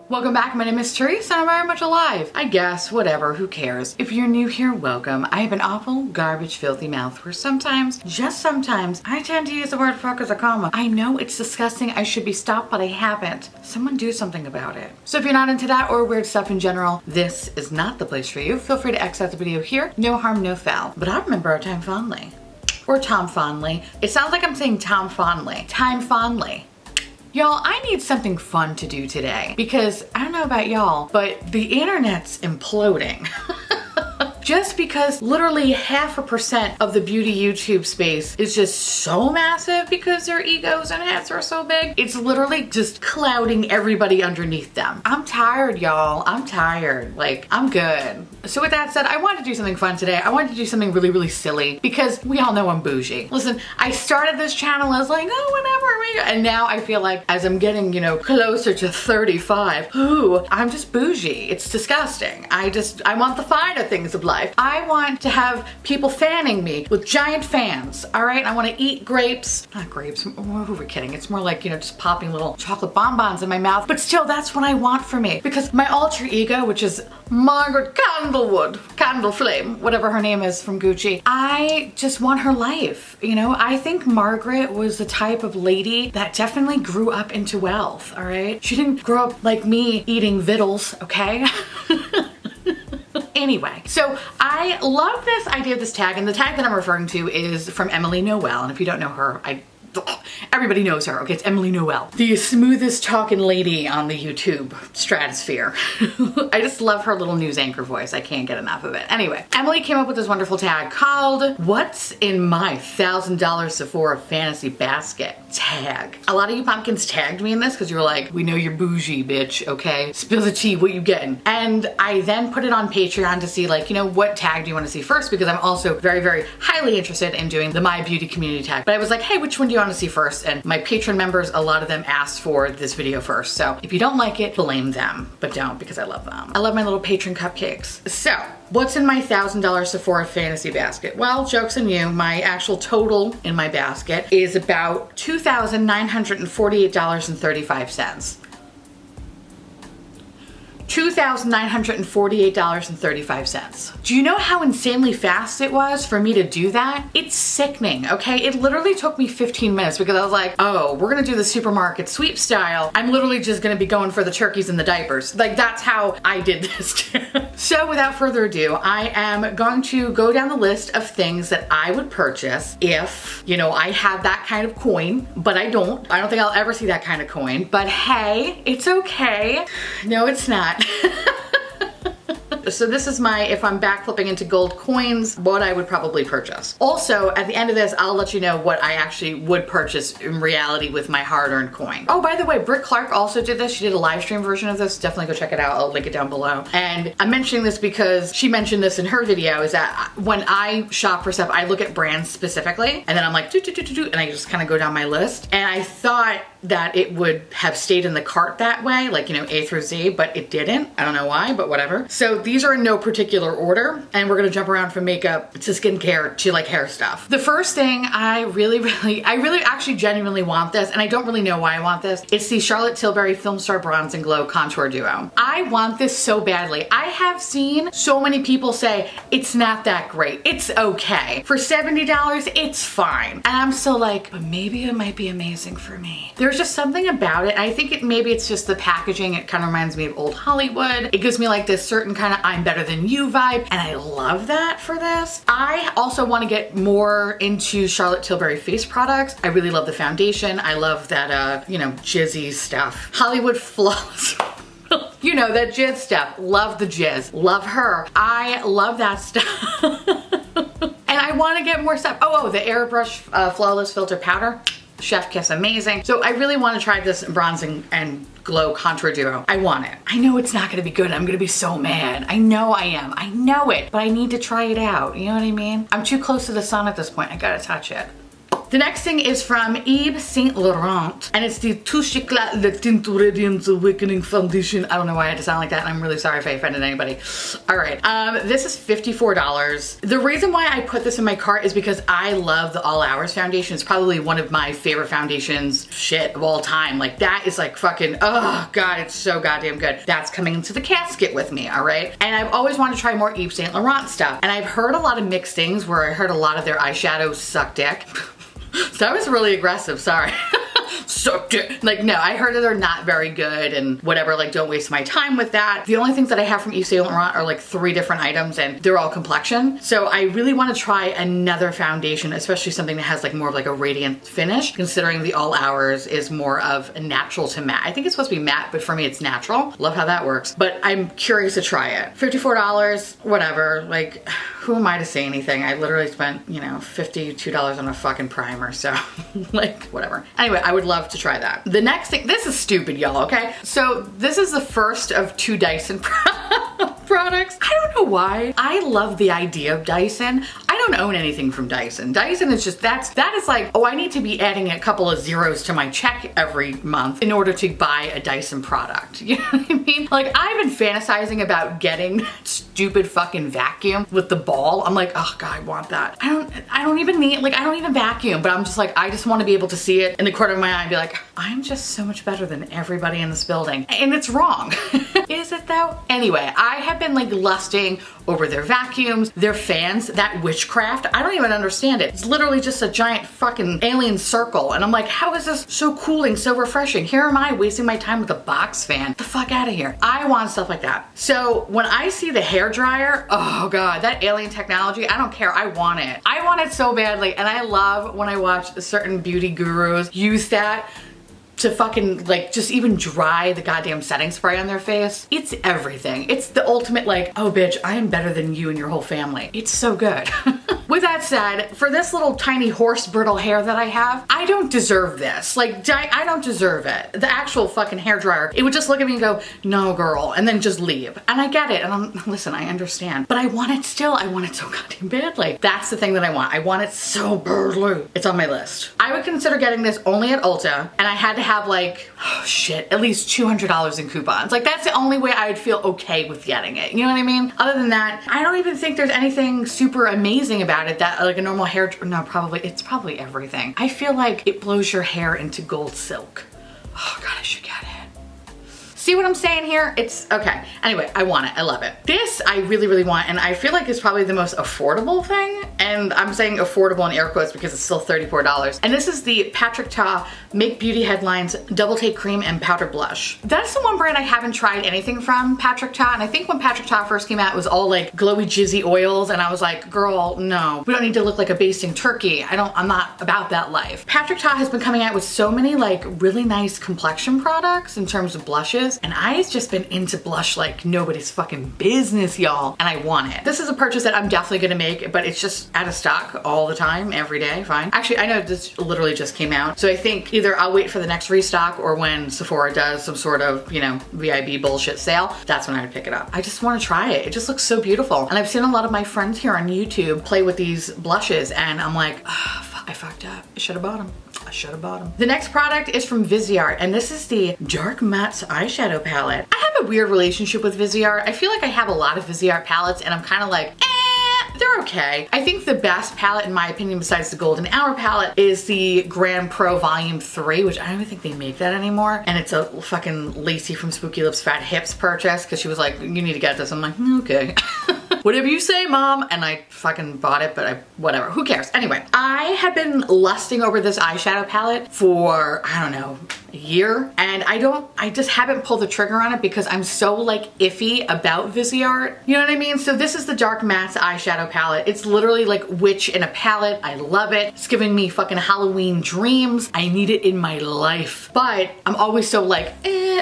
Welcome back, my name is Teresa and I'm very much alive. I guess, whatever, who cares. If you're new here, welcome. I have an awful, garbage, filthy mouth where sometimes, just sometimes, I tend to use the word fuck as a comma. I know it's disgusting, I should be stopped, but I haven't. Someone do something about it. So if you're not into that or weird stuff in general, this is not the place for you. Feel free to exit the video here. No harm, no foul. But I remember our time fondly. Or Tom fondly. It sounds like I'm saying Tom fondly. Time fondly. Y'all, I need something fun to do today because I don't know about y'all, but the internet's imploding. Just because literally 0.5% of the beauty YouTube space is just so massive because their egos and heads are so big, it's literally just clouding everybody underneath them. I'm tired, y'all. I'm tired. Like, I'm good. So with that said, I wanted to do something fun today. I wanted to do something really, really silly because we all know I'm bougie. Listen, I started this channel as like, oh, whatever, and now I feel like as I'm getting, you know, closer to 35, ooh, I'm just bougie. It's disgusting. I want the finer things of life. I want to have people fanning me with giant fans, all right? I want to eat grapes, not grapes, who are we kidding? It's more like, you know, just popping little chocolate bonbons in my mouth, but still that's what I want for me because my alter ego, which is Margaret Candle Flame, whatever her name is from Gucci, I just want her life, you know? I think Margaret was the type of lady that definitely grew up into wealth, all right? She didn't grow up like me eating vittles, okay? Anyway, so I love this idea of this tag, and the tag that I'm referring to is from Emily Noel, and if you don't know her, everybody knows her, okay? It's Emily Noel, the smoothest talking lady on the YouTube stratosphere. I just love her little news anchor voice. I can't get enough of it. Anyway, Emily came up with this wonderful tag called "What's in my $1,000 Sephora Fantasy Basket?" tag. A lot of you pumpkins tagged me in this because you were like, we know you're bougie, bitch, okay? Spill the tea, what you getting? And I then put it on Patreon to see, like, you know, what tag do you want to see first? Because I'm also very, very highly interested in doing the My Beauty community tag. But I was like, hey, which one do you want to see first? And my patron members, a lot of them asked for this video first. So if you don't like it, blame them, but don't, because I love them. I love my little patron cupcakes. So what's in my $1,000 Sephora Fantasy Basket? Well, joke's on you, my actual total in my basket is about $2,948.35. $2,948.35. Do you know how insanely fast it was for me to do that? It's sickening, okay? It literally took me 15 minutes because I was like, oh, we're gonna do the supermarket sweep style. I'm literally just gonna be going for the turkeys and the diapers. Like, that's how I did this. So without further ado, I am going to go down the list of things that I would purchase if, you know, I had that kind of coin, but I don't. I don't think I'll ever see that kind of coin, but hey, it's okay. No, it's not. So this is my, if I'm backflipping into gold coins, what I would probably purchase. Also, at the end of this, I'll let you know what I actually would purchase in reality with my hard-earned coin. Oh, by the way, Britt Clark also did this. She did a live stream version of this. Definitely go check it out. I'll link it down below. And I'm mentioning this because she mentioned this in her video, is that when I shop for stuff, I look at brands specifically, and then I'm like, and I just kind of go down my list. And I thought that it would have stayed in the cart that way, like, you know, A through Z, but it didn't. I don't know why, but whatever. So these are in no particular order, and we're gonna jump around from makeup to skincare to like hair stuff. The first thing I really actually genuinely want this, and I don't really know why I want this. It's the Charlotte Tilbury Film Star Bronze and Glow Contour Duo. I want this so badly. I have seen so many people say, it's not that great. It's okay. For $70, it's fine. And I'm still like, but maybe it might be amazing for me. There's just something about it. I think maybe it's just the packaging. It kind of reminds me of old Hollywood. It gives me like this certain kind of I'm better than you vibe, and I love that for this. I also want to get more into Charlotte Tilbury face products. I really love the foundation. I love that, you know, jizzy stuff. Hollywood Flawless. You know, that jizz stuff. Love the jizz. Love her. I love that stuff. And I want to get more stuff. Oh, the Airbrush Flawless Filter Powder. Chef kiss, amazing. So I really want to try this bronze and glow contour duo. I want it. I know it's not gonna be good. I'm gonna be so mad. I know I am. I know it, but I need to try it out. You know what I mean? I'm too close to the sun at this point. I gotta touch it. The next thing is from Yves Saint Laurent, and it's the Touche Éclat Le Tint Radiance Awakening Foundation. I don't know why I had to sound like that, and I'm really sorry if I offended anybody. All right, this is $54. The reason why I put this in my cart is because I love the All Hours foundation. It's probably one of my favorite foundations shit of all time. Like that is like fucking, oh God, it's so goddamn good. That's coming into the casket with me, all right? And I've always wanted to try more Yves Saint Laurent stuff. And I've heard a lot of mixed things where I heard a lot of their eyeshadows suck dick. So that was really aggressive, sorry. Sucked it. Like, no, I heard that they're not very good and whatever, like don't waste my time with that. The only things that I have from Yves Saint Laurent are like 3 different items and they're all complexion. So I really want to try another foundation, especially something that has like more of like a radiant finish, considering the All Hours is more of a natural to matte. I think it's supposed to be matte, but for me it's natural. Love how that works. But I'm curious to try it. $54, whatever. Like, who am I to say anything? I literally spent, you know, $52 on a fucking primer, so like, whatever. Anyway, I would love to try that. The next thing, this is stupid, y'all, okay? So this is the first of 2 Dyson products. I don't know why. I love the idea of Dyson. I don't own anything from Dyson. Dyson is just, that is like, oh, I need to be adding a couple of zeros to my check every month in order to buy a Dyson product. You know what I mean? Like, I've been fantasizing about getting that stupid fucking vacuum with the ball. I'm like, oh God, I want that. I don't even need, like, I don't even vacuum, but I'm just like, I just want to be able to see it in the corner of my eye and be like, I'm just so much better than everybody in this building. And it's wrong. Is it though? Anyway, I have been like lusting over their vacuums, their fans, that witchcraft. I don't even understand it. It's literally just a giant fucking alien circle. And I'm like, how is this so cooling, so refreshing? Here am I wasting my time with a box fan. Get the fuck out of here. I want stuff like that. So when I see the hair dryer, oh God, that alien technology, I don't care. I want it. I want it so badly. And I love when I watch certain beauty gurus use that to fucking like just even dry the goddamn setting spray on their face. It's everything. It's the ultimate like, oh bitch, I am better than you and your whole family. It's so good. With that said, for this little tiny horse brittle hair that I have, I don't deserve this. Like, I don't deserve it. The actual fucking hair dryer, it would just look at me and go, no girl, and then just leave. And I get it, and listen, I understand. But I want it still. I want it so goddamn badly. That's the thing that I want. I want it so badly. It's on my list. I would consider getting this only at Ulta, and I had to have like, oh shit, at least $200 in coupons. Like, that's the only way I would feel okay with getting it. You know what I mean? Other than that, I don't even think there's anything super amazing about it that like a normal hair, no, probably, it's probably everything. I feel like it blows your hair into gold silk. Oh God, I should get it. See what I'm saying here? It's okay. Anyway, I want it. I love it. This I really, really want, and I feel like it's probably the most affordable thing. And I'm saying affordable in air quotes because it's still $34. And this is the Patrick Ta Make Beauty Headlines Double Take Cream and Powder Blush. That's the one brand I haven't tried anything from, Patrick Ta. And I think when Patrick Ta first came out, it was all like glowy, jizzy oils. And I was like, girl, no, we don't need to look like a basting turkey. I'm not about that life. Patrick Ta has been coming out with so many like really nice complexion products in terms of blushes. And I've just been into blush like nobody's fucking business, y'all. And I want it. This is a purchase that I'm definitely gonna make, but it's just out of stock all the time, every day, fine. Actually, I know this literally just came out. So I think either I'll wait for the next restock or when Sephora does some sort of, you know, VIB bullshit sale, that's when I would pick it up. I just wanna try it. It just looks so beautiful. And I've seen a lot of my friends here on YouTube play with these blushes and I'm like, oh, I fucked up. I should have bought them. I should have bought them. The next product is from Viseart, and this is the Dark Matte Eyeshadow Palette. I have a weird relationship with Viseart. I feel like I have a lot of Viseart palettes, and I'm kind of like, they're okay. I think the best palette, in my opinion, besides the Golden Hour palette, is the Grand Pro Volume 3, which I don't even think they make that anymore. And it's a fucking Lacey from Spooky Lips Fat Hips purchase, because she was like, you need to get this. I'm like, okay. Whatever you say, mom. And I fucking bought it, but whatever, who cares? Anyway, I have been lusting over this eyeshadow palette for, I don't know, a year. And I just haven't pulled the trigger on it because I'm so like iffy about Viseart. You know what I mean? So this is the Dark Matte Eyeshadow Palette. It's literally like witch in a palette. I love it. It's giving me fucking Halloween dreams. I need it in my life. But I'm always so like,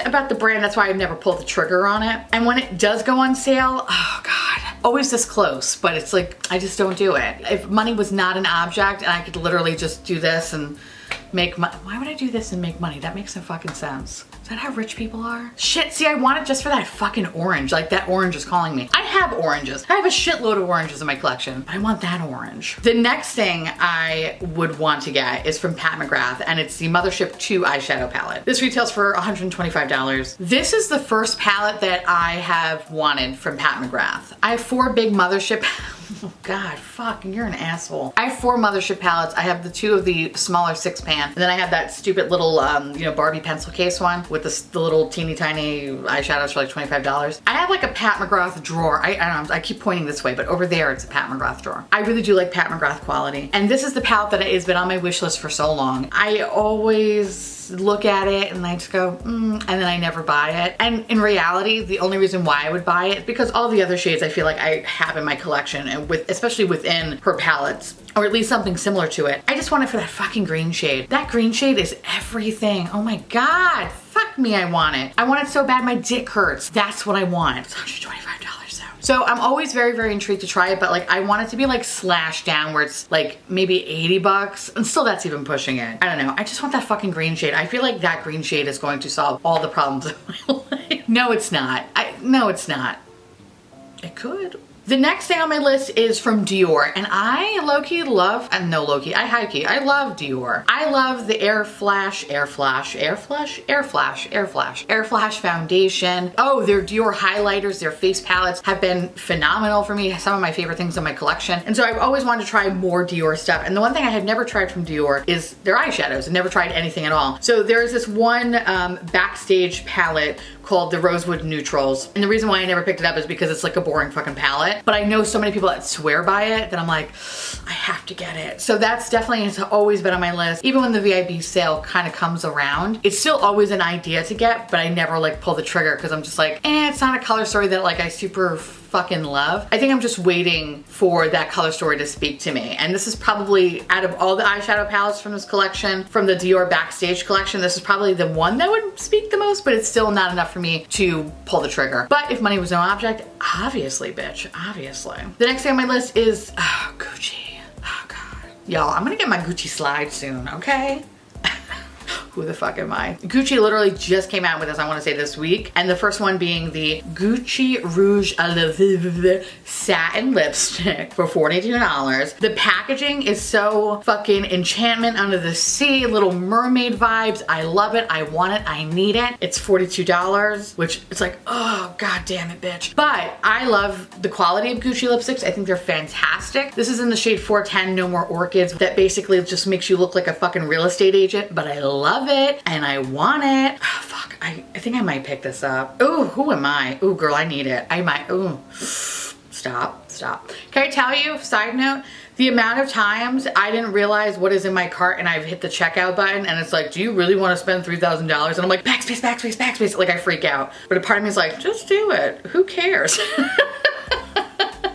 about the brand. That's why I've never pulled the trigger on it. And when it does go on sale, oh God, always this close, but it's like, I just don't do it. If money was not an object and I could literally just do this and make money, why would I do this and make money? That makes no fucking sense. Is that how rich people are? Shit, see, I want it just for that fucking orange. Like, that orange is calling me. I have oranges. I have a shitload of oranges in my collection, but I want that orange. The next thing I would want to get is from Pat McGrath, and it's the Mothership 2 eyeshadow palette. This retails for $125. This is the first palette that I have wanted from Pat McGrath. I have 4 big Mothership oh God, fuck, you're an asshole. I have 4 Mothership palettes. I have the 2 of the smaller 6-pan, and then I have that stupid little, you know, Barbie pencil case one with the little teeny tiny eyeshadows for like $25. I have like a Pat McGrath drawer. I don't know, I keep pointing this way, but over there it's a Pat McGrath drawer. I really do like Pat McGrath quality. And this is the palette that has been on my wish list for so long. I always look at it and I just go, and then I never buy it. And in reality, the only reason why I would buy it is because all the other shades I feel like I have in my collection, and especially within her palettes, or at least something similar to it. I just want it for that fucking green shade. That green shade is everything. Oh my God, fuck me, I want it. I want it so bad my dick hurts. That's what I want. It's $125 though. So I'm always very, very intrigued to try it, but like I want it to be like slashed down where it's like maybe $80, and still that's even pushing it. I don't know, I just want that fucking green shade. I feel like that green shade is going to solve all the problems in my life. No, it's not. No, it's not. It could. The next thing on my list is from Dior, and I low-key love, I high-key, I love Dior. I love the Air Flash foundation. Oh, their Dior highlighters, their face palettes have been phenomenal for me. Some of my favorite things in my collection. And so I've always wanted to try more Dior stuff. And the one thing I have never tried from Dior is their eyeshadows. I've never tried anything at all. So there's this one backstage palette called the Rosewood Neutrals. And the reason why I never picked it up is because it's like a boring fucking palette. But I know so many people that swear by it that I'm like, I have to get it. So that's definitely, it's always been on my list. Even when the VIB sale kind of comes around, it's still always an idea to get, but I never like pull the trigger because I'm just like, it's not a color story that like I super fucking love. I think I'm just waiting for that color story to speak to me. And this is probably, out of all the eyeshadow palettes from this collection, from the Dior Backstage collection, this is probably the one that would speak the most, but it's still not enough for me to pull the trigger. But if money was no object, obviously, bitch, obviously. The next thing on my list is, Gucci. Oh God. Y'all, I'm gonna get my Gucci slide soon, okay? Who the fuck am I? Gucci literally just came out with this, I want to say this week. And the first one being the Gucci Rouge à Lèvres satin lipstick for $42. The packaging is so fucking enchantment under the sea, Little Mermaid vibes. I love it, I want it, I need it. It's $42, which it's like, oh God damn it, bitch. But I love the quality of Gucci lipsticks. I think they're fantastic. This is in the shade 410 No More Orchids, that basically just makes you look like a fucking real estate agent, but I love it and I want it. Oh, fuck, I think I might pick this up. Ooh, who am I? Ooh, girl, I need it. I might, ooh. Stop. Can I tell you, side note, the amount of times I didn't realize what is in my cart and I've hit the checkout button and it's like, do you really want to spend $3,000? And I'm like, backspace. Like I freak out. But a part of me is like, just do it. Who cares?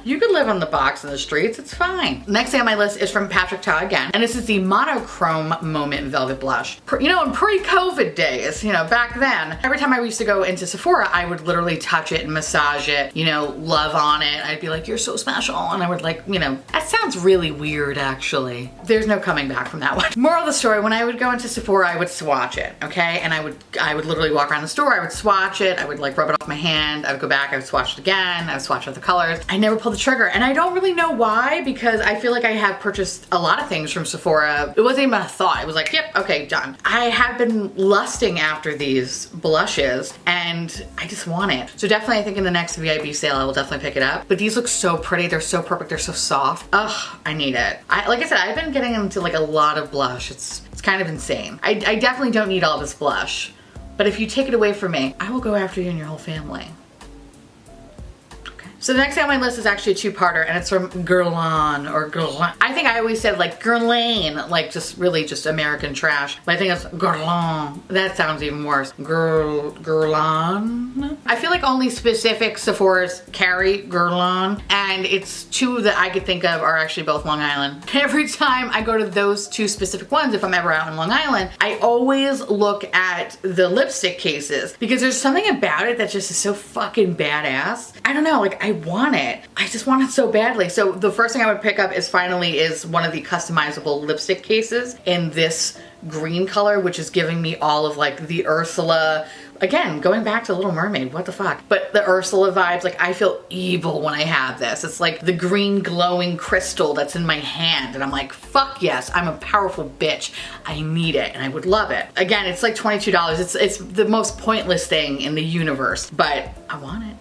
You could live on the box in the streets, it's fine. Next thing on my list is from Patrick Ta again, and this is the Monochrome Moment Velvet Blush. You know, in pre-COVID days, you know, back then, every time I used to go into Sephora, I would literally touch it and massage it, you know, love on it. I'd be like, you're so special. And I would like, you know, that sounds really weird actually. There's no coming back from that one. Moral of the story, when I would go into Sephora, I would swatch it, okay? And I would literally walk around the store, I would swatch it, I would like rub it off my hand, I would go back, I would swatch it again, I would swatch other colors. I never pulled the trigger, and I don't really know why, because I feel like I have purchased a lot of things from Sephora. It wasn't even a thought. It was like, yep, okay, done. I have been lusting after these blushes and I just want it. So definitely I think in the next VIB sale I will definitely pick it up. But these look so pretty. They're so perfect. They're so soft. Ugh, I need it. Like I said, I've been getting into like a lot of blush. It's kind of insane. I definitely don't need all this blush. But if you take it away from me, I will go after you and your whole family. So the next thing on my list is actually a two-parter, and it's from Guerlain or Guerlain. I think I always said like Guerlain, like just really just American trash. But I think it's Guerlain. That sounds even worse. Guerlain. I feel like only specific Sephora's carry Guerlain, and it's two that I could think of are actually both Long Island. Every time I go to those two specific ones, if I'm ever out in Long Island, I always look at the lipstick cases because there's something about it that just is so fucking badass. I don't know, like I want it. I just want it so badly. So the first thing I would pick up is one of the customizable lipstick cases in this green color, which is giving me all of like the Ursula, again, going back to Little Mermaid, what the fuck? But the Ursula vibes, like I feel evil when I have this. It's like the green glowing crystal that's in my hand. And I'm like, fuck yes, I'm a powerful bitch. I need it and I would love it. Again, it's like $22. It's the most pointless thing in the universe, but I want it.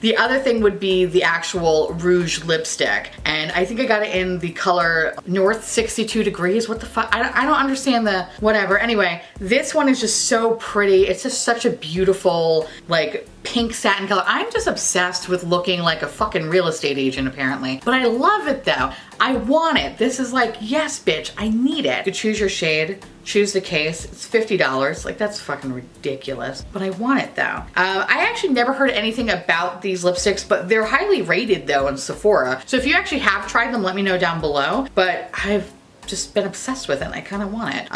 The other thing would be the actual rouge lipstick. And I think I got it in the color North 62 Degrees. What the fuck? I don't understand the whatever. Anyway, this one is just so pretty. It's just such a beautiful, like, pink satin color. I'm just obsessed with looking like a fucking real estate agent apparently. But I love it though. I want it. This is like, yes bitch, I need it. You could choose your shade, choose the case. It's $50. Like that's fucking ridiculous. But I want it though. I actually never heard anything about these lipsticks, but they're highly rated though in Sephora. So if you actually have tried them, let me know down below. But I've just been obsessed with it and I kind of want it.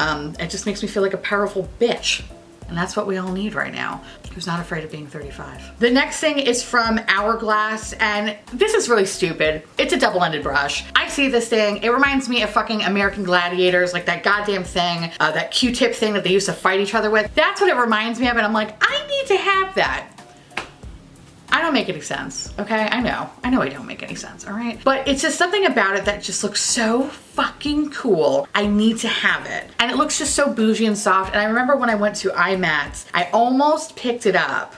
It just makes me feel like a powerful bitch. And that's what we all need right now. Who's not afraid of being 35? The next thing is from Hourglass, and this is really stupid. It's a double-ended brush. I see this thing, it reminds me of fucking American Gladiators, like that goddamn thing, that Q-tip thing that they used to fight each other with. That's what it reminds me of, and I'm like, I need to have that. I don't make any sense, okay? I know I don't make any sense, all right? But it's just something about it that just looks so fucking cool. I need to have it. And it looks just so bougie and soft. And I remember when I went to IMAX, I almost picked it up.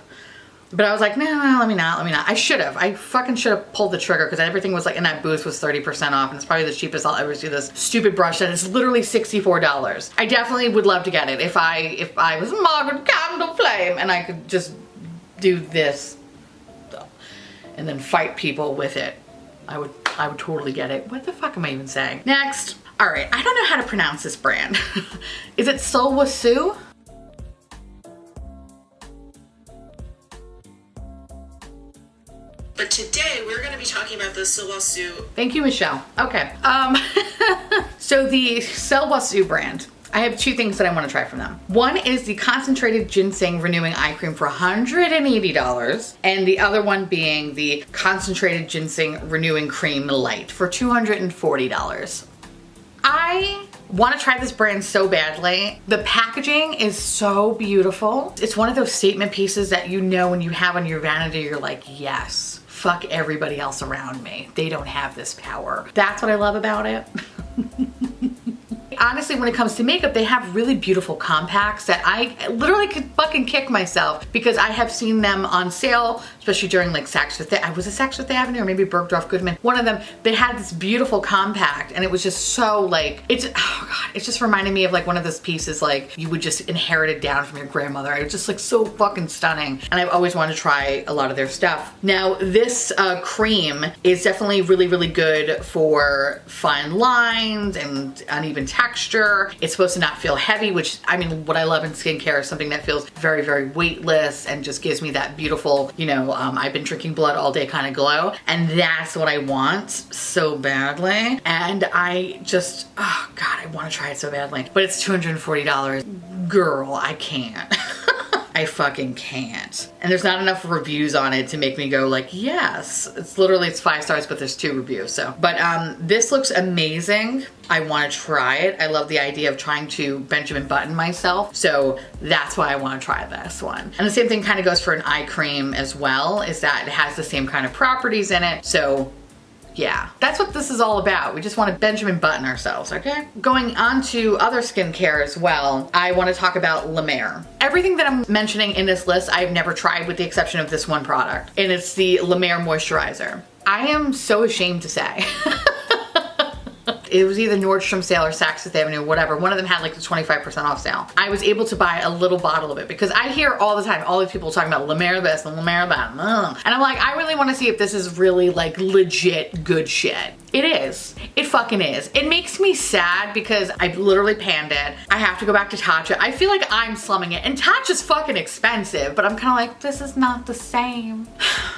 But I was like, no, let me not. I should have. I fucking should have pulled the trigger because everything was like in that booth was 30% off and it's probably the cheapest I'll ever see this stupid brush and it's literally $64. I definitely would love to get it if I was Margaret Candle Flame and I could just do this and then fight people with it. I would totally get it. What the fuck am I even saying? Next. All right, I don't know how to pronounce this brand. Is it Sulwhasoo? But today we're gonna be talking about the Sulwhasoo. Thank you, Michelle. Okay. So the Sulwhasoo brand. I have two things that I want to try from them. One is the concentrated ginseng renewing eye cream for $180, and the other one being the concentrated ginseng renewing cream light for $240. I want to try this brand so badly. The packaging is so beautiful. It's one of those statement pieces that you know when you have on your vanity, you're like, yes, fuck everybody else around me. They don't have this power. That's what I love about it. Honestly, when it comes to makeup, they have really beautiful compacts that I literally could fucking kick myself because I have seen them on sale, especially during like Saks Fifth Avenue. Was it Saks Fifth Avenue or maybe Bergdorf Goodman? One of them, they had this beautiful compact and it was just so like, oh God, it just reminded me of like one of those pieces like you would just inherit it down from your grandmother. It was just like so fucking stunning. And I've always wanted to try a lot of their stuff. Now this cream is definitely really, really good for fine lines and uneven texture. It's supposed to not feel heavy, which I mean, what I love in skincare is something that feels very, very weightless and just gives me that beautiful, you know, I've been drinking blood all day kind of glow. And that's what I want so badly. And I just, oh God, I want to try it so badly. But it's $240. Girl, I can't. I fucking can't. And there's not enough reviews on it to make me go like, yes. It's 5 stars, but there's 2 reviews, so. But this looks amazing. I wanna try it. I love the idea of trying to Benjamin Button myself. So that's why I wanna try this one. And the same thing kind of goes for an eye cream as well, is that it has the same kind of properties in it. So yeah, that's what this is all about. We just want to Benjamin Button ourselves, okay? Going on to other skincare as well, I want to talk about La Mer. Everything that I'm mentioning in this list, I've never tried with the exception of this one product, and it's the La Mer moisturizer. I am so ashamed to say. It was either Nordstrom sale or Saks Fifth Avenue, whatever. One of them had like the 25% off sale. I was able to buy a little bottle of it because I hear all the time, all these people talking about La Mer this and La Mer that. And I'm like, I really want to see if this is really like legit good shit. It is. It fucking is. It makes me sad because I've literally panned it. I have to go back to Tatcha. I feel like I'm slumming it. And Tatcha's fucking expensive, but I'm kind of like, this is not the same.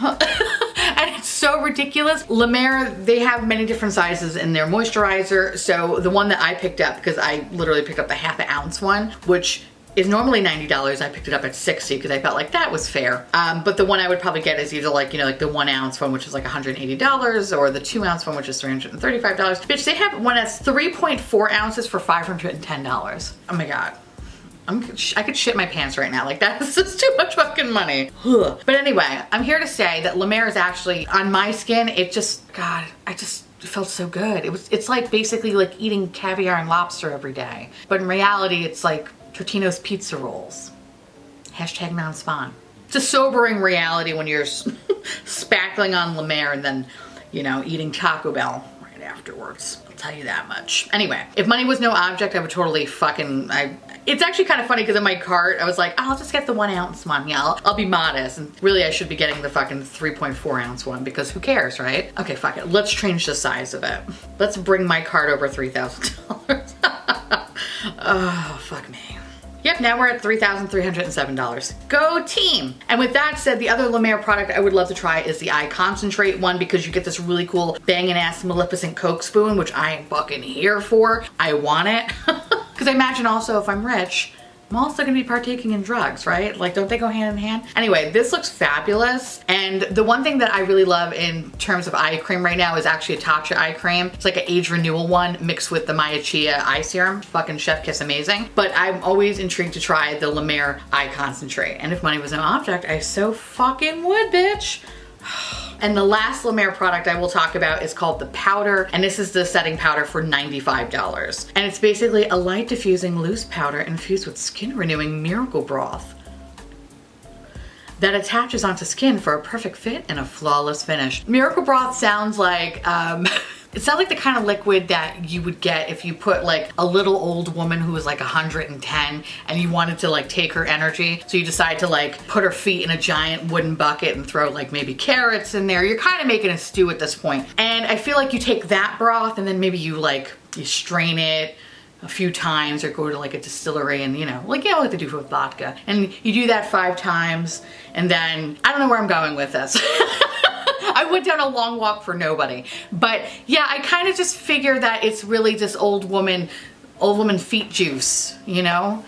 And it's so ridiculous. La Mer, they have many different sizes in their moisturizer. So the one that I picked up, because I literally picked up the half an ounce one, which is normally $90. I picked it up at $60 because I felt like that was fair. But the one I would probably get is either like, you know, like the 1 ounce one, which is like $180, or the 2 ounce one, which is $335. Bitch, they have one that's 3.4 ounces for $510. Oh my God. I could shit my pants right now. Like, that is just too much fucking money. Ugh. But anyway, I'm here to say that La Mer is actually, on my skin, it just, God, it felt so good. It's like basically like eating caviar and lobster every day. But in reality, it's like Totino's pizza rolls. Hashtag non-spawn. It's a sobering reality when you're spackling on La Mer and then, you know, eating Taco Bell right afterwards. I'll tell you that much. Anyway, if money was no object, I would totally fucking, it's actually kind of funny because in my cart, I was like, oh, I'll just get the 1 ounce one. Yeah, I'll be modest. And really, I should be getting the fucking 3.4 ounce one because who cares, right? Okay, fuck it. Let's change the size of it. Let's bring my cart over $3,000. Oh, fuck me. Yep, now we're at $3,307. Go team! And with that said, the other La Mer product I would love to try is the eye concentrate one because you get this really cool banging ass Maleficent Coke spoon, which I am fucking here for. I want it. Because I imagine also if I'm rich, I'm also gonna be partaking in drugs, right? Like, don't they go hand in hand? Anyway, this looks fabulous. And the one thing that I really love in terms of eye cream right now is actually a Tatcha eye cream. It's like an age renewal one mixed with the Maya Chia eye serum. Fucking chef kiss amazing. But I'm always intrigued to try the La Mer eye concentrate. And if money was an object, I so fucking would, bitch. And the last La Mer product I will talk about is called the powder, and this is the setting powder for $95. And it's basically a light diffusing loose powder infused with skin renewing miracle broth that attaches onto skin for a perfect fit and a flawless finish. Miracle broth sounds like, it sounds like the kind of liquid that you would get if you put like a little old woman who was like 110 and you wanted to like take her energy. So you decide to like put her feet in a giant wooden bucket and throw like maybe carrots in there. You're kind of making a stew at this point. And I feel like you take that broth and then maybe you strain it a few times or go to like a distillery and, you know, like they do with vodka. And you do that 5 times and then, I don't know where I'm going with this. I went down a long walk for nobody. But yeah, I kind of just figure that it's really just old woman feet juice, you know?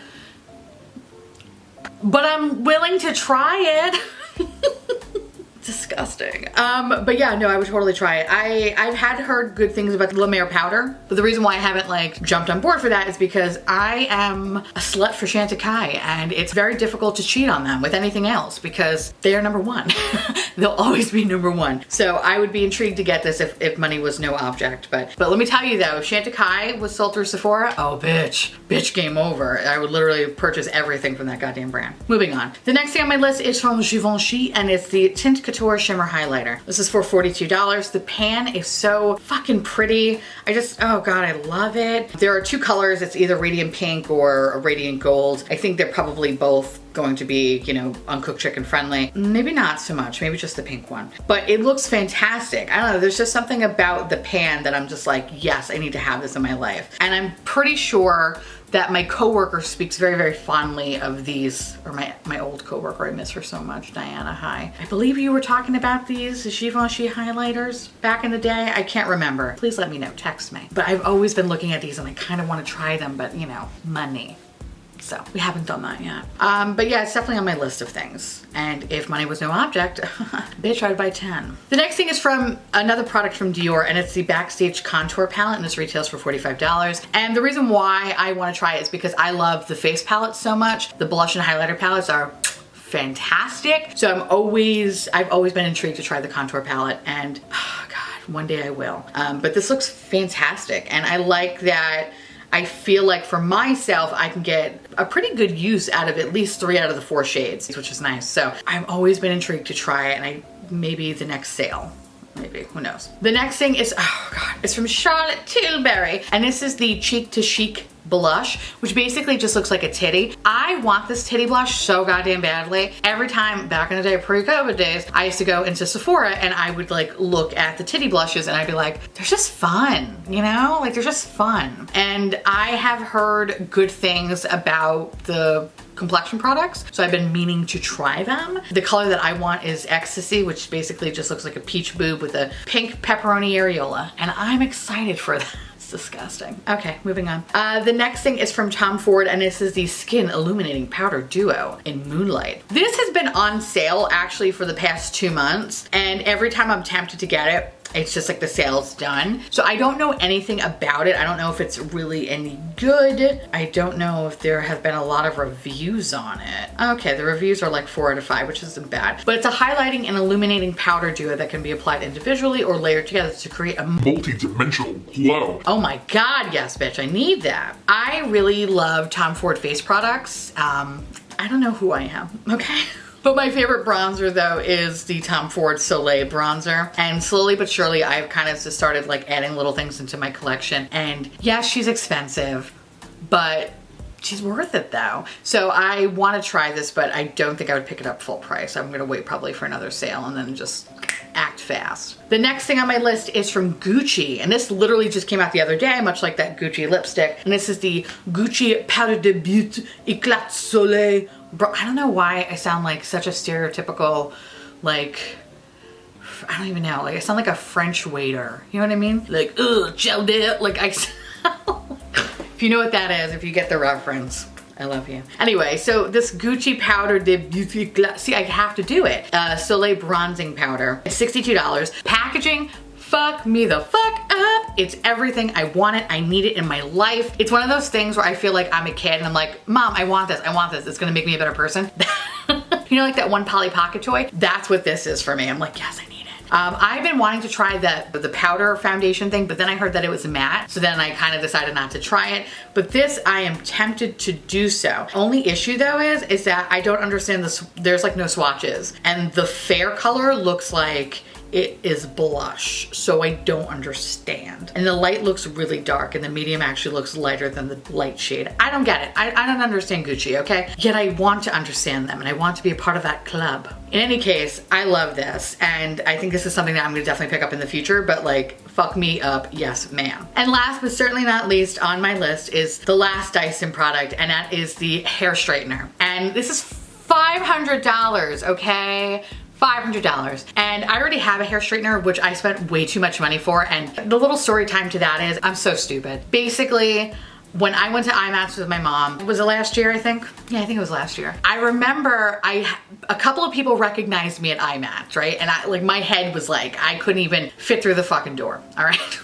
But I'm willing to try it. Disgusting. But yeah, no, I would totally try it. I've heard good things about the La Mer powder, but the reason why I haven't like jumped on board for that is because I am a slut for Chantecaille and it's very difficult to cheat on them with anything else because they are number one. They'll always be number one. So I would be intrigued to get this if money was no object. But let me tell you though, if Chantecaille was sold through Sephora, oh bitch, game over. I would literally purchase everything from that goddamn brand. Moving on. The next thing on my list is from Givenchy and it's the Tint Couture Shimmer Highlighter. This is for $42. The pan is so fucking pretty. Oh God, I love it. There are 2 colors. It's either radiant pink or a radiant gold. I think they're probably both going to be, you know, uncooked chicken friendly. Maybe not so much, maybe just the pink one. But it looks fantastic. I don't know, there's just something about the pan that I'm just like, yes, I need to have this in my life. And I'm pretty sure that my coworker speaks very, very fondly of these, or my old coworker, I miss her so much, Diana, hi. I believe you were talking about these Givenchy highlighters back in the day. I can't remember. Please let me know, text me. But I've always been looking at these and I kind of want to try them, but you know, money. So we haven't done that yet. But yeah, it's definitely on my list of things. And if money was no object, bitch, I'd buy 10. The next thing is from another product from Dior and it's the Backstage Contour Palette and this retails for $45. And the reason why I want to try it is because I love the face palettes so much. The blush and highlighter palettes are fantastic. So I've always been intrigued to try the contour palette and oh God, one day I will. But this looks fantastic. And I like that I feel like for myself, I can get a pretty good use out of at least 3 out of the 4 shades, which is nice. So I've always been intrigued to try it and maybe the next sale. Maybe, who knows. The next thing is, oh God, it's from Charlotte Tilbury. And this is the Cheek to Chic blush, which basically just looks like a titty. I want this titty blush so goddamn badly. Every time back in the day, pre-COVID days, I used to go into Sephora and I would like look at the titty blushes and I'd be like, they're just fun, you know? Like they're just fun. And I have heard good things about the complexion products, so I've been meaning to try them. The color that I want is Ecstasy, which basically just looks like a peach boob with a pink pepperoni areola, and I'm excited for that. It's disgusting. Okay, moving on. The next thing is from Tom Ford, and this is the Skin Illuminating Powder Duo in Moonlight. This has been on sale actually for the past 2 months, and every time I'm tempted to get it, it's just like the sale's done. So I don't know anything about it. I don't know if it's really any good. I don't know if there have been a lot of reviews on it. Okay, the reviews are like 4 out of 5, which isn't bad. But it's a highlighting and illuminating powder duo that can be applied individually or layered together to create a multi-dimensional glow. Oh my God, yes, bitch, I need that. I really love Tom Ford face products. I don't know who I am, okay? But my favorite bronzer though is the Tom Ford Soleil bronzer. And slowly but surely I've kind of just started like adding little things into my collection. And yeah, she's expensive, but she's worth it though. So I want to try this, but I don't think I would pick it up full price. I'm gonna wait probably for another sale and then just act fast. The next thing on my list is from Gucci, and this literally just came out the other day, much like that Gucci lipstick. And this is the Gucci Powder de Beauty Eclat Soleil. Bro, I don't know why I sound like such a stereotypical, like, I don't even know, like I sound like a French waiter. You know what I mean? Like, ugh, gel dip, like I sound. If you know what that is, if you get the reference, I love you. Anyway, so this Gucci Powder de Beauty, see, I have to do it. Soleil bronzing powder. It's $62. Packaging, fuck me the fuck up. It's everything. I want it. I need it in my life. It's one of those things where I feel like I'm a kid and I'm like, Mom, I want this. I want this. It's gonna make me a better person. You know, like that one Polly Pocket toy? That's what this is for me. I'm like, yes, I need it. I've been wanting to try the powder foundation thing, but then I heard that it was matte. So then I kind of decided not to try it. But this, I am tempted to do so. Only issue though is that I don't understand this. There's like no swatches. And the fair color looks like it is blush, so I don't understand. And the light looks really dark and the medium actually looks lighter than the light shade. I don't get it. I don't understand Gucci, okay? Yet I want to understand them and I want to be a part of that club. In any case, I love this and I think this is something that I'm gonna definitely pick up in the future, but like, fuck me up, yes ma'am. And last but certainly not least on my list is the last Dyson product, and that is the hair straightener. And this is $500, okay? $500. And I already have a hair straightener, which I spent way too much money for. And the little story time to that is I'm so stupid. Basically, when I went to IMATS with my mom, was it last year, I think? Yeah, I think it was last year. I remember a couple of people recognized me at IMATS, right? And like my head was like, I couldn't even fit through the fucking door, all right?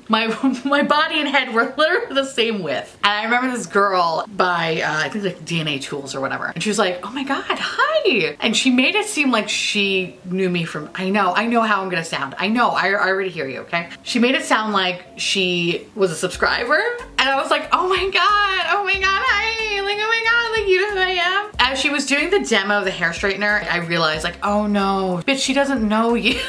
My body and head were literally the same width. And I remember this girl by, I think like DNA Tools or whatever. And she was like, oh my God, hi. And she made it seem like she knew me from, I know how I'm gonna sound. I know, I already hear you, okay? She made it sound like she was a subscriber. And I was like, oh my God, hi. Like, oh my God, like you know who I am? As she was doing the demo of the hair straightener, I realized like, oh no, bitch, she doesn't know you.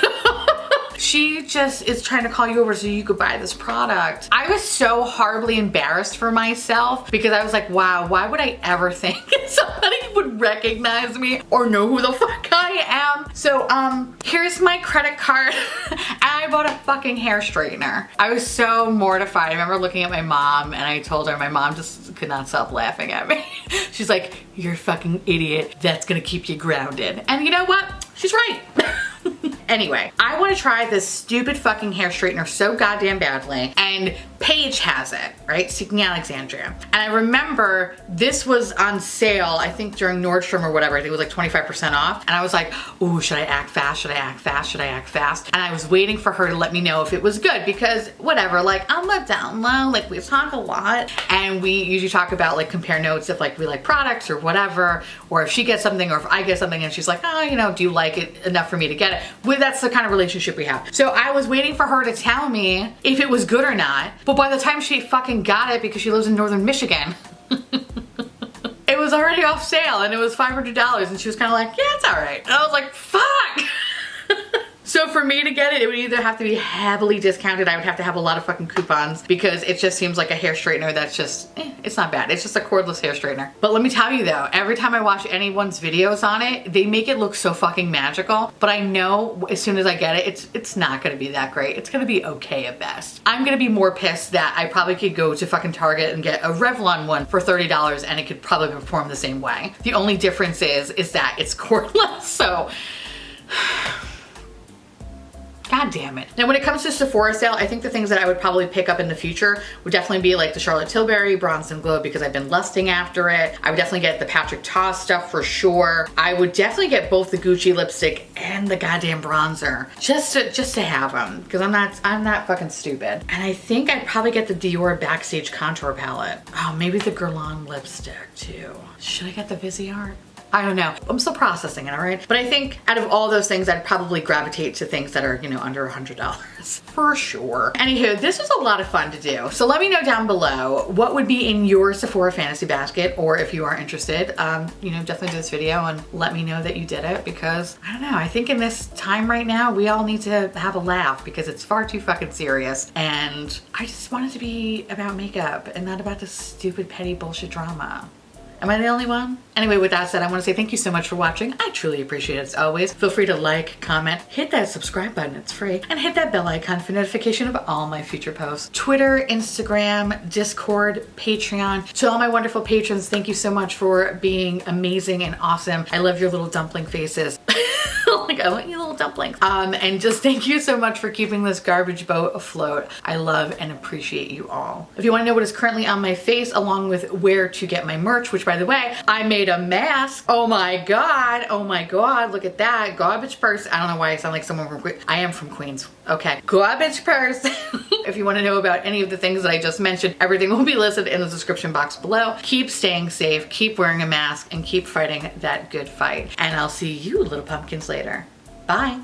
She just is trying to call you over so you could buy this product. I was so horribly embarrassed for myself because I was like, wow, why would I ever think somebody would recognize me or know who the fuck I am? So here's my credit card and I bought a fucking hair straightener. I was so mortified. I remember looking at my mom and I told her, my mom just could not stop laughing at me. She's like, you're a fucking idiot. That's gonna keep you grounded. And you know what? She's right. Anyway, I want to try this stupid fucking hair straightener so goddamn badly, and Paige has it, right? Seeking Alexandria. And I remember this was on sale, I think during Nordstrom or whatever. I think it was like 25% off. And I was like, ooh, should I act fast? Should I act fast? Should I act fast? And I was waiting for her to let me know if it was good because whatever, like I'm a down low, like we talk a lot and we usually talk about like compare notes if like we like products or whatever, or if she gets something or if I get something and she's like, oh, you know, do you like it enough for me to get it? Well, that's the kind of relationship we have. So I was waiting for her to tell me if it was good or not. But by the time she fucking got it, because she lives in northern Michigan, it was already off sale and it was $500 and she was kind of like, yeah, it's all right. And I was like, fuck. So for me to get it, it would either have to be heavily discounted. I would have to have a lot of fucking coupons because it just seems like a hair straightener that's just, it's not bad. It's just a cordless hair straightener. But let me tell you though, every time I watch anyone's videos on it, they make it look so fucking magical. But I know as soon as I get it, it's not gonna be that great. It's gonna be okay at best. I'm gonna be more pissed that I probably could go to fucking Target and get a Revlon one for $30 and it could probably perform the same way. The only difference is that it's cordless, so. God damn it. Now when it comes to Sephora sale, I think the things that I would probably pick up in the future would definitely be like the Charlotte Tilbury Bronze and Glow because I've been lusting after it. I would definitely get the Patrick Ta stuff for sure. I would definitely get both the Gucci lipstick and the goddamn bronzer just to have them because I'm not fucking stupid. And I think I'd probably get the Dior Backstage Contour Palette. Oh, maybe the Guerlain lipstick too. Should I get the Viseart? I don't know. I'm still processing it, all right? But I think out of all those things, I'd probably gravitate to things that are, you know, under $100 for sure. Anywho, this was a lot of fun to do. So let me know down below what would be in your Sephora fantasy basket, or if you are interested, you know, definitely do this video and let me know that you did it because I don't know. I think in this time right now, we all need to have a laugh because it's far too fucking serious. And I just want it to be about makeup and not about this stupid petty bullshit drama. Am I the only one? Anyway, with that said, I want to say thank you so much for watching. I truly appreciate it as always. Feel free to like, comment, hit that subscribe button, it's free, and hit that bell icon for notification of all my future posts. Twitter, Instagram, Discord, Patreon. To all my wonderful patrons, thank you so much for being amazing and awesome. I love your little dumpling faces. Like, I want you little dumplings. And just thank you so much for keeping this garbage boat afloat. I love and appreciate you all. If you want to know what is currently on my face along with where to get my merch, which by the way, I made a mask. Oh my God, look at that. Garbage purse. I don't know why I sound like someone from Queens. I am from Queens. Okay, garbage purse. If you want to know about any of the things that I just mentioned, everything will be listed in the description box below. Keep staying safe, keep wearing a mask, and keep fighting that good fight. And I'll see you little pumpkins later. Bye.